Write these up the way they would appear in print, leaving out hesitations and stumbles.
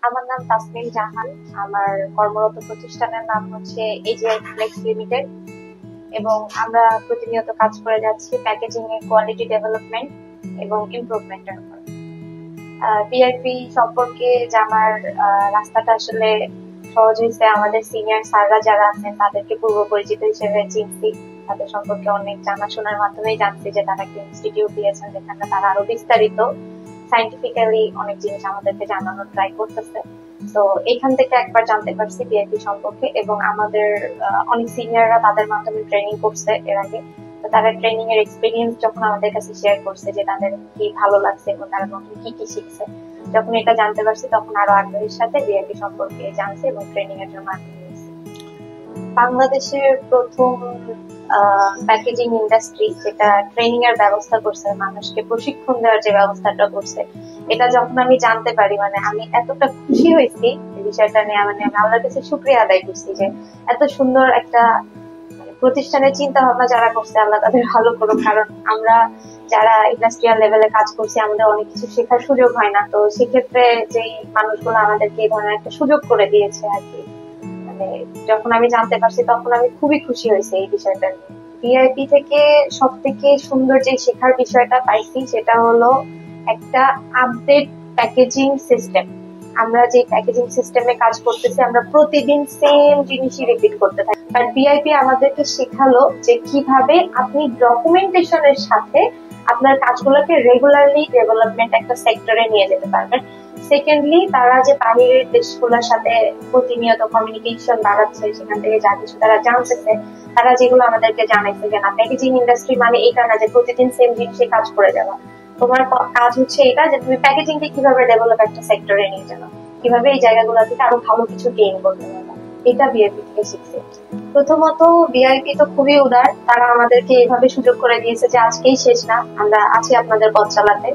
আমার নাম তাসমিন জাহান। আমার কর্মরত প্রতিষ্ঠানের নাম হচ্ছে এজিআই ফ্লেক্স লিমিটেড এবং আমরা প্রতিনিয়ত কাজ করে যাচ্ছি প্যাকেজিং এর কোয়ালিটি ডেভেলপমেন্ট এবং ইমপ্রুভমেন্টের উপর। পিআইপি সম্পর্কে জানার রাস্তাটা আসলে সহজ হয়েছে আমাদের সিনিয়র স্যাররা যারা আছেন তাদেরকে পূর্ব পরিচিত হিসেবে চিনছি। তাদের সম্পর্কে অনেক জানাশোনার মাধ্যমেই জানছি যে তারা একটা ইনস্টিটিউট দিয়েছেন যেখানে তারা আরো বিস্তারিত সাইন্টিফিক্যালি অনেক জিনিস আমাদেরকে জানানোর ট্রাই করতেছে। তো এখান থেকে একবার জানতে পারছি পিআইপি সম্পর্কে এবং আমাদের অনেক সিনিয়ররা তাদের মাধ্যমে ট্রেনিং করছে এর আগে। তো তারা ট্রেনিং এর এক্সপিরিয়েন্স যখন আমাদের কাছে শেয়ার করছে যে তাদের কি ভালো লাগছে এবং তারা নতুন কি কি শিখছে, যখন এটা জানতে পারছি তখন আরো আগ্রহের সাথে পিআইপি সম্পর্কে জানছি এবং ট্রেনিং এর জন্য আগ্রহী হয়েছি। বাংলাদেশের প্রথম প্যাকেজিং ইন্ডাস্ট্রি যেটা ট্রেনিং এর ব্যবস্থা করছে, মানুষকে প্রশিক্ষণ দেওয়ার যে ব্যবস্থাটা করছে, এটা যখন আমি জানতে পারি মানে আমি এতটা খুশি হয়েছি এই বিষয়টা নিয়ে। মানে আমি আল্লাহর কাছে শুকরিয়া আদায় করছি যে এত সুন্দর একটা প্রতিষ্ঠানের চিন্তা ভাবনা যারা করছে, আল্লাহ তাদের ভালো করুক। কারণ আমরা যারা ইন্ডাস্ট্রিয়াল লেভেলে কাজ করছি আমাদের অনেক কিছু শেখার সুযোগ হয় না, তো সেক্ষেত্রে যে মানুষগুলো আমাদেরকে এই ধরনের একটা সুযোগ করে দিয়েছে আর কি। মানে যখন আমি জানতে পারছি তখন আমি খুবই খুশি হয়েছি এই বিষয়টা নিয়ে। পিআইপি থেকে সব থেকে সুন্দর যে শেখার বিষয়টা পাইছি সেটা হলো একটা আপডেট প্যাকেজিং সিস্টেম। আমরা যে প্যাকেজিং সিস্টেমে কাজ করতেছি আমরা প্রতিদিন সেম জিনিসই রিপিট করতে থাকি, বাট পিআইপি আমাদেরকে শেখালো যে কিভাবে আপনি ডকুমেন্টেশনের সাথে আপনার কাজগুলোকে রেগুলারলি ডেভেলপমেন্ট একটা সেক্টরে নিয়ে যেতে পারবেন। সেকেন্ডলি, তারা যে বাইরের দেশগুলোর সাথে প্রতিনিয়ত কমিউনিকেশন বাড়াচ্ছে, সেখান থেকে যা কিছু তারা জানতেছে, তারা যেগুলো আমাদেরকে জানাইছে যে না, প্যাকেজিং ইন্ডাস্ট্রি মানে এটা না যে প্রতিদিন সেম জিনিসে কাজ করে যাওয়া। তোমার কাজ হচ্ছে এটা যে তুমি প্যাকেজিং কে কিভাবে ডেভেলপ একটা সেক্টরে নিয়ে যাবে, কিভাবে এই জায়গাগুলো থেকে আরো ভালো কিছু গেইন করতে পারবে, এটা বিআইপি থেকে শিখছে। প্রথমত, বিআইপি তো খুবই উদার, তারা আমাদেরকে এইভাবে সুযোগ করে দিয়েছে যে আজকেই শেষ না, আমরা আছি আপনাদের পথ চালাতে।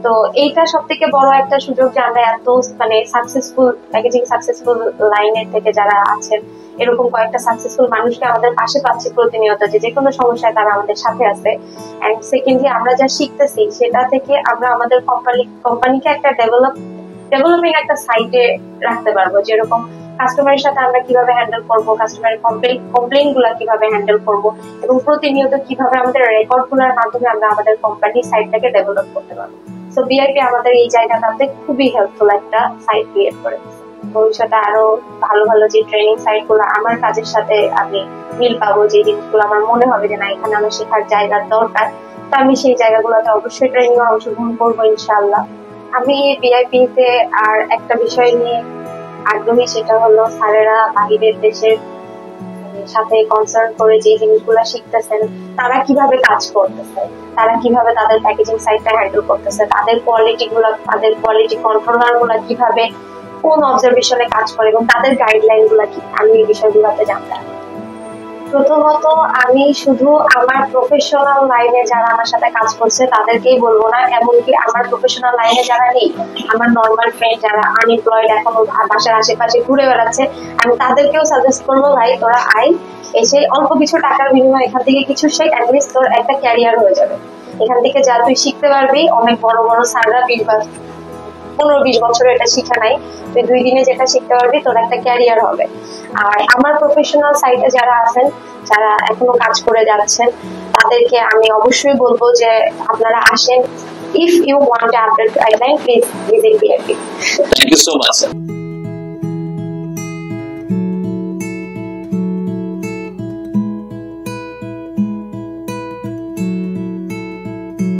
তো এইটা সব থেকে বড় একটা সুযোগ যে আমরা এত মানে সাকসেসফুল প্যাকেজিং সাকসেসফুল লাইনের থেকে যারা আছেন, এরকম কয়েকটা সাকসেসফুল মানুষকে আমাদের পাশে পাচ্ছি প্রতিনিয়ত, যে কোনো সমস্যায় তারা আমাদের সাথে আছে। এন্ড সেকেন্ডলি, আমরা যা শিখতেছি সেটা থেকে আমরা আমাদের কোম্পানিকে একটা ডেভেলপিং একটা সাইটে রাখতে পারবো। যেরকম কাস্টমারের সাথে আমরা কিভাবে হ্যান্ডেল করবো, কাস্টমারের কমপ্লেইন গুলা কিভাবে হ্যান্ডেল করবো, এবং প্রতিনিয়ত কিভাবে আমাদের রেকর্ড গুলার মাধ্যমে আমরা আমাদের কোম্পানির সাইটটাকে ডেভেলপ করতে পারবো। সো বিআইপি আমাদের এই জায়গাটাতে খুবই হেল্পফুল একটা সাইট ক্রিয়েট করে দিচ্ছে। ভবিষ্যতে আরো ভালো ভালো যে ট্রেনিং সাইট গুলো আমার কাজের সাথে আমি মিল পাবো, যে জিনিসগুলো আমার মনে হবে যে না, এখানে আমার শেখার জায়গার দরকার, তো আমি সেই জায়গাগুলোতে অবশ্যই ট্রেনিং এ অংশগ্রহণ করবো ইনশাআল্লাহ। আমি বিআইপি তে আর একটা বিষয় নিয়ে আগ্রহী, সেটা হলো স্যারেরা বাহিরের দেশের সাথে কনসার্ন করে যে জিনিসগুলো শিখতেছেন, তারা কিভাবে কাজ করতেছে, তারা কিভাবে তাদের প্যাকেজিং সাইটটা হ্যান্ডেল করতেছে, তাদের কোয়ালিটি কন্ট্রোলার গুলা কিভাবে কোন অবজারভেশনে কাজ করে এবং তাদের গাইডলাইন গুলা কি, আমি এই বিষয়গুলোতে জানতাম। প্রথমত, আমি শুধু আমার প্রফেশনাল লাইনে যারা আমার সাথে কাজ করছে তাদেরকেই বলবো না, এমনকি আমার প্রফেশনাল লাইনে যারা নেই, আমার নর্মাল ফ্রেন্ড যারা আনএমপ্লয়েড এখনো বাসার আশেপাশে ঘুরে বেড়াচ্ছে, আমি তাদেরকেও সাজেস্ট করবো, ভাই তোরা আই, এসে অল্প কিছু টাকার বিনিময়ে এখান থেকে কিছু শেখ, অ্যাটলিস্ট তোর একটা ক্যারিয়ার হয়ে যাবে। এখান থেকে যা তুই শিখতে পারবি, অনেক বড় বড় স্যাররা 15-20 বছর এটা শিখা নাই, তুই 2 দিনে যেটা শিখতে পারবি তোর একটা ক্যারিয়ার হবে। আর আমার প্রফেশনাল সাইটে যারা আছেন, যারা এখনো কাজ করে যাচ্ছেন, তাদেরকে আমি অবশ্যই বলবো যে আপনারা আসেন। If you want to update guideline, please visit BIP. Thank you so much.